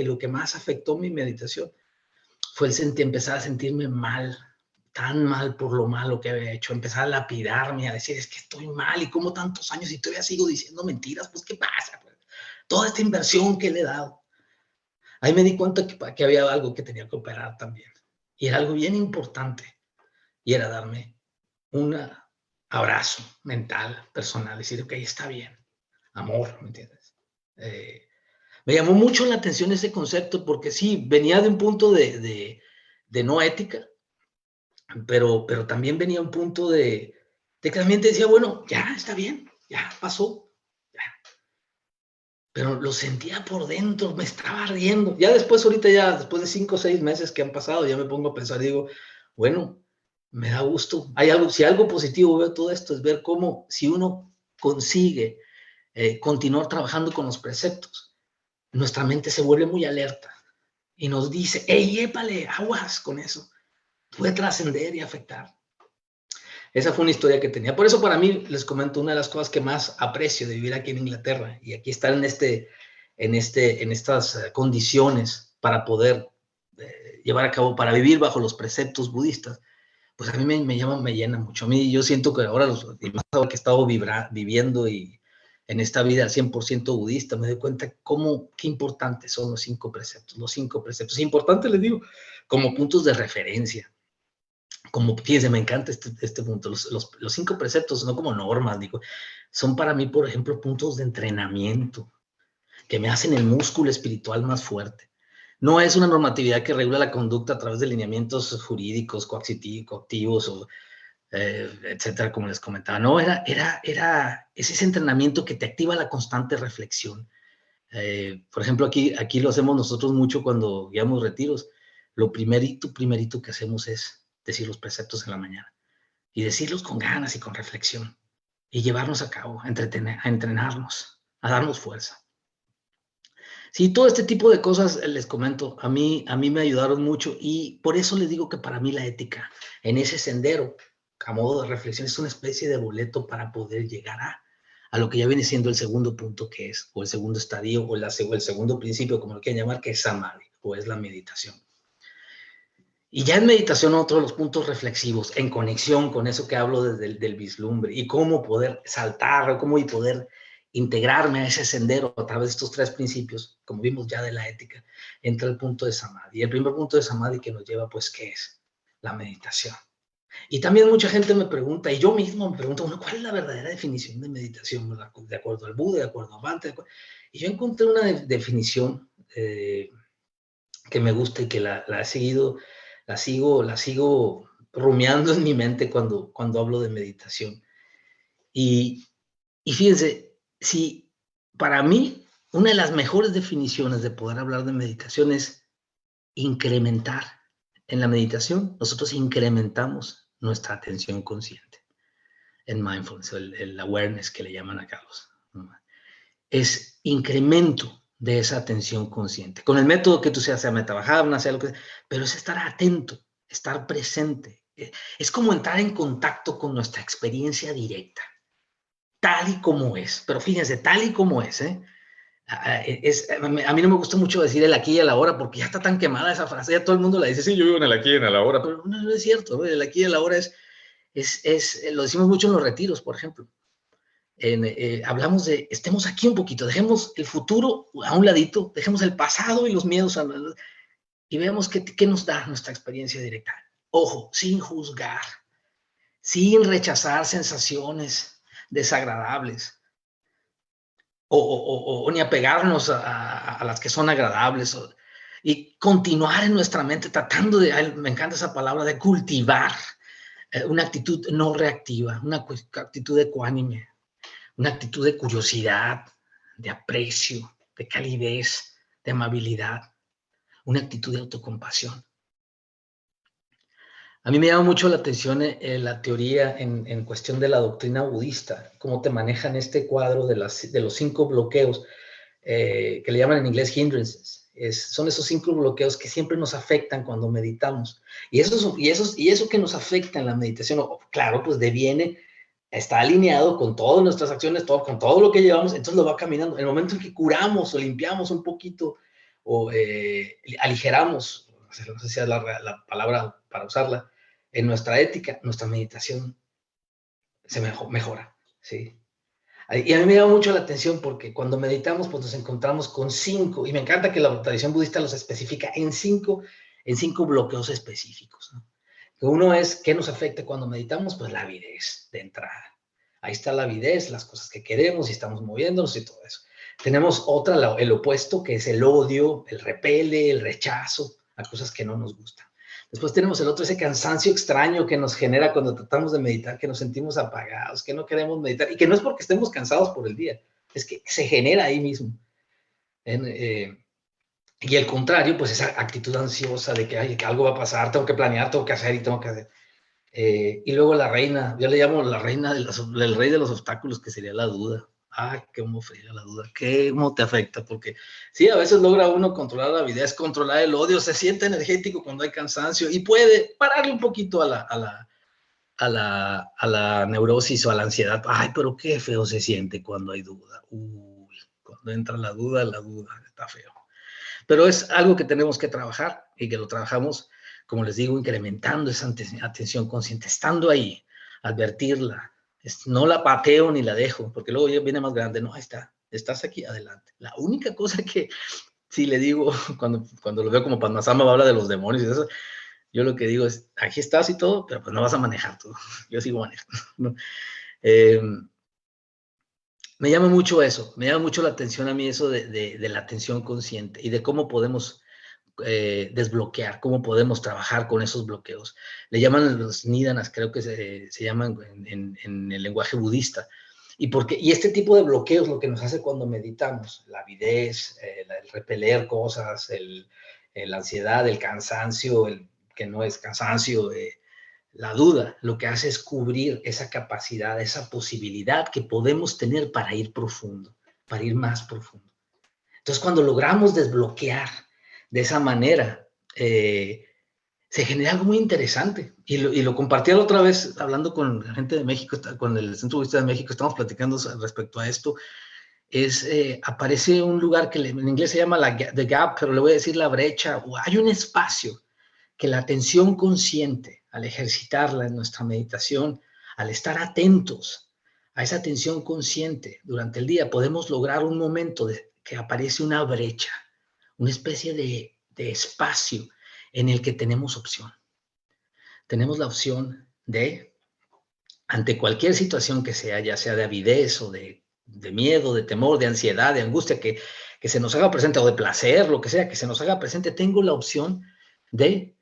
y lo que más afectó mi meditación fue empezar a sentirme mal, tan mal por lo malo que había hecho, empezar a lapidarme, a decir, es que estoy mal y como tantos años y todavía sigo diciendo mentiras, pues ¿qué pasa? Pues, toda esta inversión que le he dado. Ahí me di cuenta que había algo que tenía que operar también. Y era algo bien importante. Y era darme un abrazo mental, personal, decir, ok, está bien, amor, ¿me entiendes? Me llamó mucho la atención ese concepto porque sí, venía de un punto de no ética, pero también venía un punto de que también te decía, bueno, ya está bien, ya pasó, ya. Pero lo sentía por dentro, me estaba ardiendo. Ya después, ahorita ya, después de 5 o 6 meses que han pasado, ya me pongo a pensar, digo, bueno, me da gusto. Si algo positivo veo todo esto, es ver cómo si uno consigue continuar trabajando con los preceptos, nuestra mente se vuelve muy alerta y nos dice, hey, épale, aguas con eso. Puede trascender y afectar. Esa fue una historia que tenía. Por eso para mí, les comento, una de las cosas que más aprecio de vivir aquí en Inglaterra y aquí estar en estas condiciones para poder llevar a cabo, para vivir bajo los preceptos budistas, pues a mí me llena mucho. A mí yo siento que ahora, y más ahora que he estado viviendo y en esta vida al 100% budista, me doy cuenta qué importantes son los 5 preceptos. Los 5 preceptos. Importantes, les digo, como puntos de referencia. Como, fíjense, me encanta este punto, los 5 preceptos, no como normas, digo, son para mí, por ejemplo, puntos de entrenamiento que me hacen el músculo espiritual más fuerte. No es una normatividad que regula la conducta a través de lineamientos jurídicos, coactivos, o etcétera, como les comentaba. No, es ese entrenamiento que te activa la constante reflexión. Por ejemplo, aquí lo hacemos nosotros mucho cuando guiamos retiros. Lo primerito que hacemos es decir los preceptos en la mañana y decirlos con ganas y con reflexión y llevarnos a cabo, a entrenarnos, a darnos fuerza. Sí, todo este tipo de cosas, les comento, a mí me ayudaron mucho y por eso les digo que para mí la ética en ese sendero, a modo de reflexión, es una especie de boleto para poder llegar a lo que ya viene siendo el segundo punto que es, o el segundo estadio, o el segundo principio, como lo quieran llamar, que es Samadhi, o es la meditación. Y ya en meditación, otro de los puntos reflexivos, en conexión con eso que hablo desde del vislumbre, y cómo poder saltar, cómo poder integrarme a ese sendero a través de estos 3 principios, como vimos ya de la ética, entra el punto de Samadhi. Y el primer punto de Samadhi que nos lleva, pues, ¿qué es? La meditación. Y también mucha gente me pregunta, y yo mismo me pregunto, bueno, ¿cuál es la verdadera definición de meditación? De acuerdo al Buda, de acuerdo a Bhante. Y yo encontré una definición que me gusta y que la he seguido, la sigo rumiando en mi mente cuando hablo de meditación. Y fíjense, si para mí una de las mejores definiciones de poder hablar de meditación es incrementar. En la meditación, nosotros incrementamos nuestra atención consciente. En mindfulness, el awareness que le llaman acá ¿no? Es incremento de esa atención consciente. Con el método que tú sea metabajana, sea lo que sea, pero es estar atento, estar presente. Es como entrar en contacto con nuestra experiencia directa, tal y como es. Pero fíjense, tal y como es, ¿eh? A mí no me gusta mucho decir el aquí y el ahora porque ya está tan quemada esa frase, ya todo el mundo la dice, sí, yo vivo en el aquí y en el ahora, pero no es cierto, ¿no? El aquí y el ahora lo decimos mucho en los retiros, por ejemplo. Hablamos de, estemos aquí un poquito, dejemos el futuro a un ladito, dejemos el pasado y los miedos y veamos qué nos da nuestra experiencia directa. Ojo, sin juzgar, sin rechazar sensaciones desagradables, o ni apegarnos a las que son agradables, y continuar en nuestra mente tratando de, me encanta esa palabra, de cultivar una actitud no reactiva, una actitud ecuánime, una actitud de curiosidad, de aprecio, de calidez, de amabilidad, una actitud de autocompasión. A mí me llama mucho la atención la teoría en cuestión de la doctrina budista, cómo te manejan este cuadro de los 5 bloqueos, que le llaman en inglés hindrances. Son esos 5 bloqueos que siempre nos afectan cuando meditamos. Y eso que nos afecta en la meditación, claro, pues deviene, está alineado con todas nuestras acciones, con todo lo que llevamos, entonces lo va caminando. En el momento en que curamos o limpiamos un poquito o aligeramos, no sé si es la palabra para usarla, en nuestra ética, nuestra meditación se mejora, ¿sí? Y a mí me llama mucho la atención porque cuando meditamos, pues nos encontramos con 5, y me encanta que la tradición budista los especifica en 5 bloqueos específicos, ¿no? Que uno es, ¿qué nos afecta cuando meditamos? Pues la avidez de entrada. Ahí está la avidez, las cosas que queremos y estamos moviéndonos y todo eso. Tenemos otra, el opuesto, que es el odio, el repele, el rechazo a cosas que no nos gustan. Después tenemos el otro, ese cansancio extraño que nos genera cuando tratamos de meditar, que nos sentimos apagados, que no queremos meditar, y que no es porque estemos cansados por el día, es que se genera ahí mismo. Y el contrario, pues esa actitud ansiosa de que, ay, que algo va a pasar, tengo que planear, tengo que hacer y tengo que hacer. Y luego la reina, yo le llamo la reina del rey de los obstáculos, que sería la duda. Ah, cómo fría la duda, cómo te afecta, porque sí, a veces logra uno controlar la vida, es controlar el odio, se siente energético cuando hay cansancio y puede pararle un poquito a la neurosis o a la ansiedad. Ay, pero qué feo se siente cuando hay duda. Uy, cuando entra la duda está feo. Pero es algo que tenemos que trabajar y que lo trabajamos, como les digo, incrementando esa atención consciente, estando ahí, advertirla. No la pateo ni la dejo, porque luego viene más grande. No, ahí está, estás aquí, adelante. La única cosa que sí le digo, cuando lo veo como Padmasambhava habla de los demonios y eso, yo lo que digo es, aquí estás y todo, pero pues no vas a manejar todo. Yo sigo manejando, ¿no? Me llama mucho eso, me llama mucho la atención a mí eso de la atención consciente y de cómo podemos desbloquear, cómo podemos trabajar con esos bloqueos. Le llaman los nidanas, creo que se llaman en el lenguaje budista. Y este tipo de bloqueos lo que nos hace cuando meditamos, la avidez, el repeler cosas, la ansiedad, el cansancio, el que no es cansancio, la duda, lo que hace es cubrir esa capacidad, esa posibilidad que podemos tener para ir profundo, para ir más profundo. Entonces, cuando logramos desbloquear de esa manera, se genera algo muy interesante. Y lo compartí la otra vez hablando con la gente de México, con el Centro Budista de México, estamos platicando respecto a esto. Aparece un lugar que en inglés se llama The Gap, pero le voy a decir la brecha, o hay un espacio que la atención consciente, al ejercitarla en nuestra meditación, al estar atentos a esa atención consciente durante el día, podemos lograr un momento que aparece una brecha, una especie de espacio en el que tenemos opción. Tenemos la opción de, ante cualquier situación que sea, ya sea de avidez o de miedo, de temor, de ansiedad, de angustia, que se nos haga presente, o de placer, lo que sea, que se nos haga presente, tengo la opción de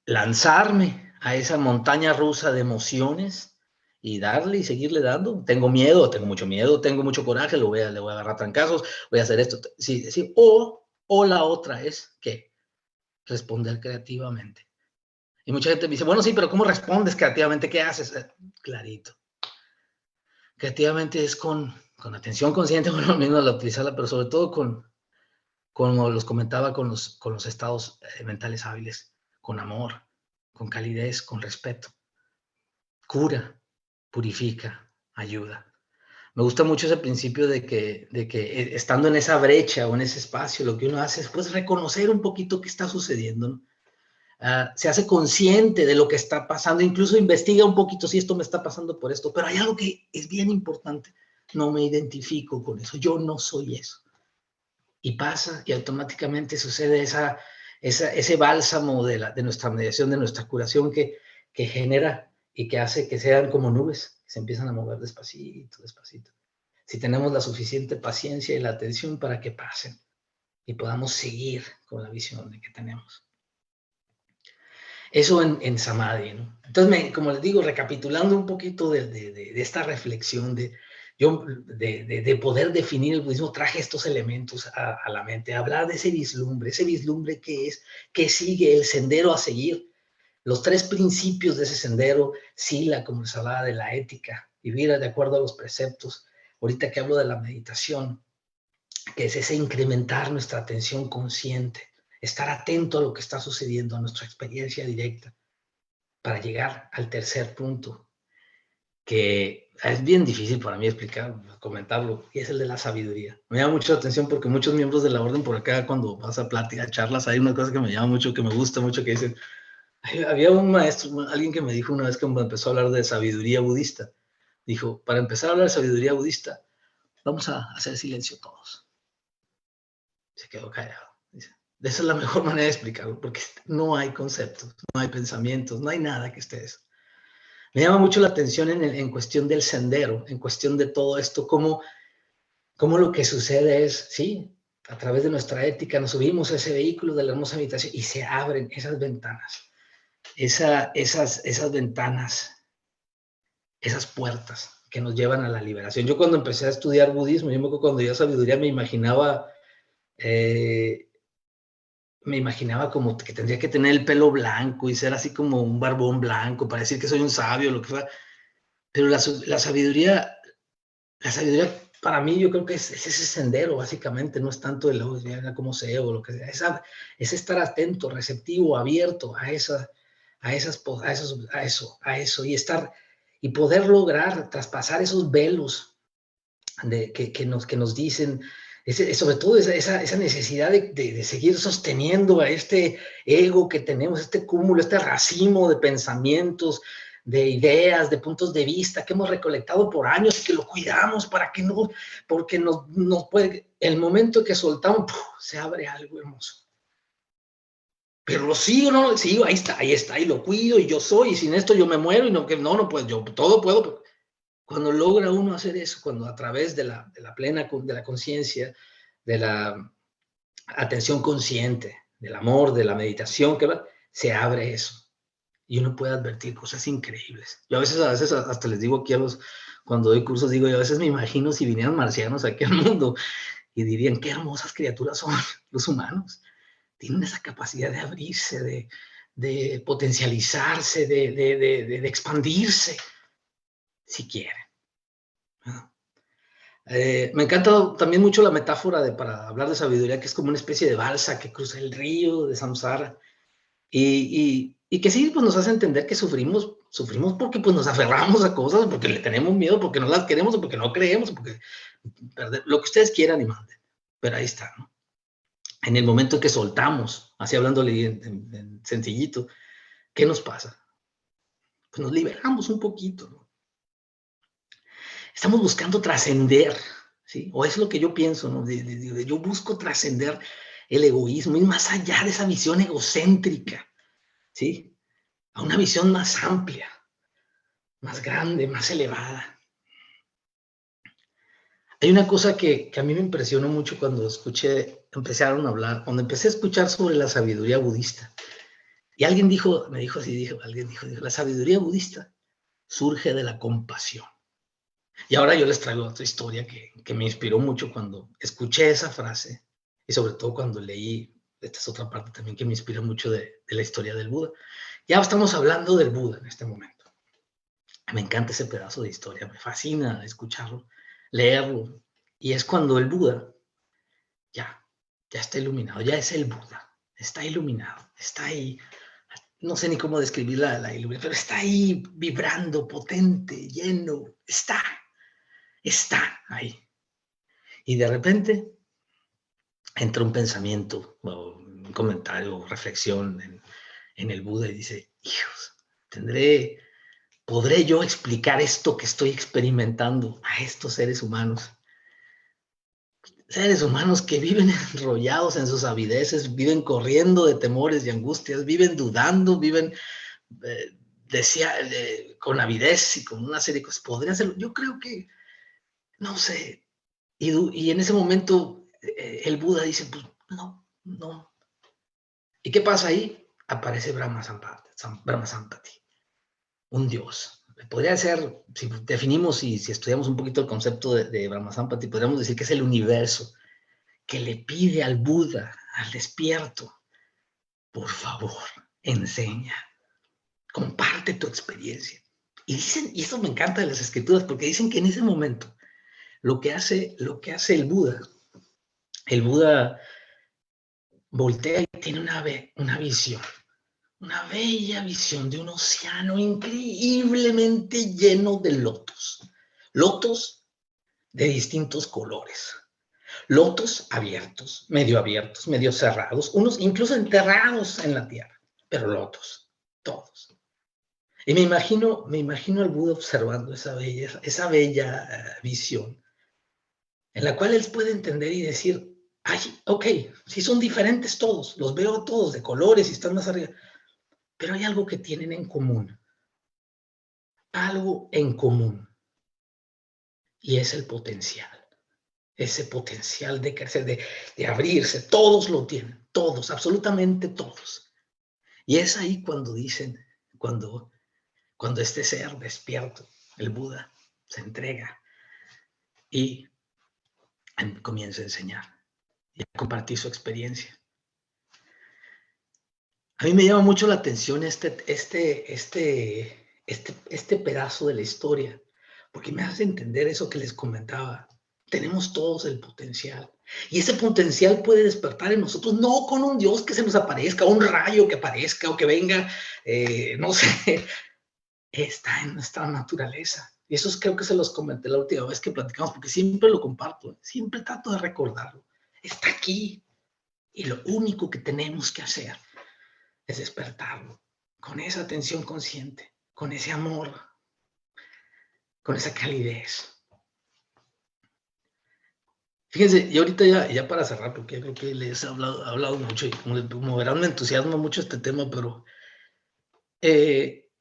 lanzarme a esa montaña rusa de emociones y darle y seguirle dando. Tengo miedo, tengo mucho miedo, tengo mucho coraje, le voy a agarrar trancazos, voy a hacer esto. Sí, sí. O la otra es que responder creativamente. Y mucha gente me dice, bueno, sí, pero ¿cómo respondes creativamente? ¿Qué haces? Clarito. Creativamente es con atención consciente, bueno, mismo al utilizarla, pero sobre todo como los comentaba, con los estados mentales hábiles, con amor, con calidez, con respeto. Cura, purifica, ayuda. Me gusta mucho ese principio de que estando en esa brecha o en ese espacio, lo que uno hace es pues reconocer un poquito qué está sucediendo, ¿no? Se hace consciente de lo que está pasando, incluso investiga un poquito si esto me está pasando por esto, pero hay algo que es bien importante, no me identifico con eso, yo no soy eso. Y pasa y automáticamente sucede ese bálsamo de nuestra mediación, de nuestra curación que genera y que hace que sean como nubes, que se empiezan a mover despacito, despacito. Si tenemos la suficiente paciencia y la atención para que pasen y podamos seguir con la visión de que tenemos. Eso en Samadhi, ¿no? Entonces, como les digo, recapitulando un poquito de esta reflexión, de poder definir el budismo, traje estos elementos a la mente, hablar de ese vislumbre que es, que sigue el sendero a seguir, los 3 principios de ese sendero, sila, como les hablaba de la ética, vivir de acuerdo a los preceptos. Ahorita que hablo de la meditación, que es ese incrementar nuestra atención consciente, estar atento a lo que está sucediendo, a nuestra experiencia directa, para llegar al tercer punto, que es bien difícil para mí explicar, comentarlo, y es el de la sabiduría. Me llama mucho la atención porque muchos miembros de la orden por acá, cuando vas a pláticas, charlas, hay una cosa que me llama mucho, que me gusta mucho, que dicen, había un maestro, alguien que me dijo una vez que empezó a hablar de sabiduría budista, dijo, para empezar a hablar de sabiduría budista, vamos a hacer silencio todos. Se quedó callado. Dice, esa es la mejor manera de explicarlo, porque no hay conceptos, no hay pensamientos, no hay nada que esté eso. Me llama mucho la atención en cuestión del sendero, en cuestión de todo esto, cómo lo que sucede es, sí, a través de nuestra ética nos subimos a ese vehículo de la hermosa meditación y se abren esas ventanas, esas ventanas, esas puertas que nos llevan a la liberación. Yo cuando empecé a estudiar budismo, yo me acuerdo cuando yo sabiduría me imaginaba como que tendría que tener el pelo blanco y ser así como un barbón blanco para decir que soy un sabio, lo que fuera. Pero la sabiduría para mí yo creo que es ese sendero, básicamente, no es tanto el cómo sea o lo que sea, es estar atento, receptivo, abierto a eso, y poder lograr traspasar esos velos que nos dicen, sobre todo esa necesidad de seguir sosteniendo a este ego que tenemos, este cúmulo, este racimo de pensamientos, de ideas, de puntos de vista que hemos recolectado por años y que lo cuidamos para que no, porque nos puede, el momento que soltamos, ¡puf!, se abre algo hermoso. Pero lo sigo, no lo sigo, ahí está, y lo cuido, y yo soy, y sin esto yo me muero, y no, pues yo todo puedo, pero cuando logra uno hacer eso, cuando a través de la plena, de la conciencia, de la atención consciente, del amor, de la meditación, se abre eso. Y uno puede advertir cosas increíbles. Yo a veces hasta les digo aquí cuando doy cursos, digo, yo a veces me imagino si vinieran marcianos aquí al mundo y dirían, qué hermosas criaturas son los humanos. Tienen esa capacidad de abrirse, de potencializarse, de expandirse, si quieren. Me encanta también mucho la metáfora para hablar de sabiduría, que es como una especie de balsa que cruza el río de samsara y que sí, pues nos hace entender que sufrimos porque pues nos aferramos a cosas, porque le tenemos miedo, porque no las queremos, o porque no creemos, o porque lo que ustedes quieran y manden. Pero ahí está, ¿no? En el momento en que soltamos, así hablándole en sencillito, ¿qué nos pasa? Pues nos liberamos un poquito, ¿no? Estamos buscando trascender, ¿sí? O es lo que yo pienso, ¿no? Yo busco trascender el egoísmo, ir más allá de esa visión egocéntrica, ¿sí? a una visión más amplia, más grande, más elevada. Hay una cosa que a mí me impresionó mucho cuando empezaron a hablar, cuando empecé a escuchar sobre la sabiduría budista. Y alguien dijo, alguien dijo, la sabiduría budista surge de la compasión. Y ahora yo les traigo otra historia que me inspiró mucho cuando escuché esa frase y sobre todo cuando leí, esta es otra parte también que me inspira mucho de la historia del Buda. Ya estamos hablando del Buda en este momento. Me encanta ese pedazo de historia, me fascina escucharlo, leerlo. Y es cuando el Buda ya está iluminado, ya es el Buda, está iluminado, está ahí. No sé ni cómo describir la iluminación, pero está ahí vibrando, potente, lleno, está ahí. Y de repente entra un pensamiento, un comentario, reflexión en el Buda y dice, hijos, ¿podré yo explicar esto que estoy experimentando a estos seres humanos? Seres humanos que viven enrollados en sus avideces, viven corriendo de temores y angustias, viven dudando, viven con avidez y con una serie de cosas. ¿Podría hacerlo? Yo creo que, no sé. Y en ese momento el Buda dice, pues no. ¿Y qué pasa ahí? Aparece Brahma Sampati, un dios. Podría ser, si definimos y si estudiamos un poquito el concepto de Brahma Sampati, podríamos decir que es el universo que le pide al Buda, al despierto, por favor, enseña, comparte tu experiencia. Y dicen, y eso me encanta de las escrituras, porque dicen que en ese momento lo que hace el Buda voltea y tiene una visión, una bella visión de un océano increíblemente lleno de lotos de distintos colores. Lotos abiertos, medio cerrados, unos incluso enterrados en la tierra, pero lotos, todos. Y me imagino al Buda observando esa bella visión, en la cual él puede entender y decir, ay, ok, sí son diferentes todos, los veo todos de colores y están más arriba, pero hay algo que tienen en común, y es el potencial. Ese potencial de crecer, de abrirse, todos lo tienen, todos, absolutamente todos. Y es ahí cuando dicen, cuando este ser despierto, el Buda, se entrega y comienza a enseñar y a compartir su experiencia. A mí me llama mucho la atención este pedazo de la historia, porque me hace entender eso que les comentaba. Tenemos todos el potencial. Y ese potencial puede despertar en nosotros, no con un Dios que se nos aparezca, un rayo que aparezca o que venga, no sé, está en nuestra naturaleza. Y eso creo que se los comenté la última vez que platicamos, porque siempre lo comparto, siempre trato de recordarlo. Está aquí. Y lo único que tenemos que hacer es despertarlo con esa atención consciente, con ese amor, con esa calidez. Fíjense, y ahorita ya para cerrar, porque creo que les he hablado mucho y como verán me entusiasma mucho este tema, pero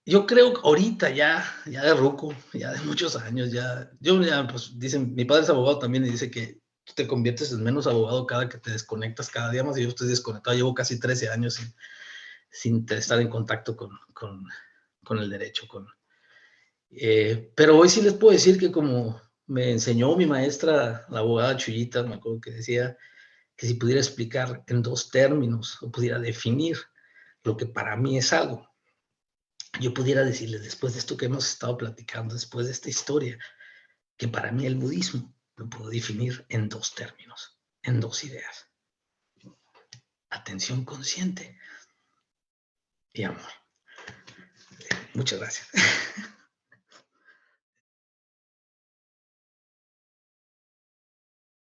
yo creo que ahorita ya de ruco, ya de muchos años, pues dicen, mi padre es abogado también y dice que tú te conviertes en menos abogado cada que te desconectas cada día más, y yo estoy desconectado, llevo casi 13 años sin estar en contacto con el derecho, pero hoy sí les puedo decir que como me enseñó mi maestra, la abogada Chuyita, me acuerdo que decía que si pudiera explicar en 2 términos o pudiera definir lo que para mí es algo, yo pudiera decirles después de esto que hemos estado platicando, después de esta historia, que para mí el budismo lo puedo definir en 2 términos, en 2 ideas. Atención consciente y amor. Muchas gracias.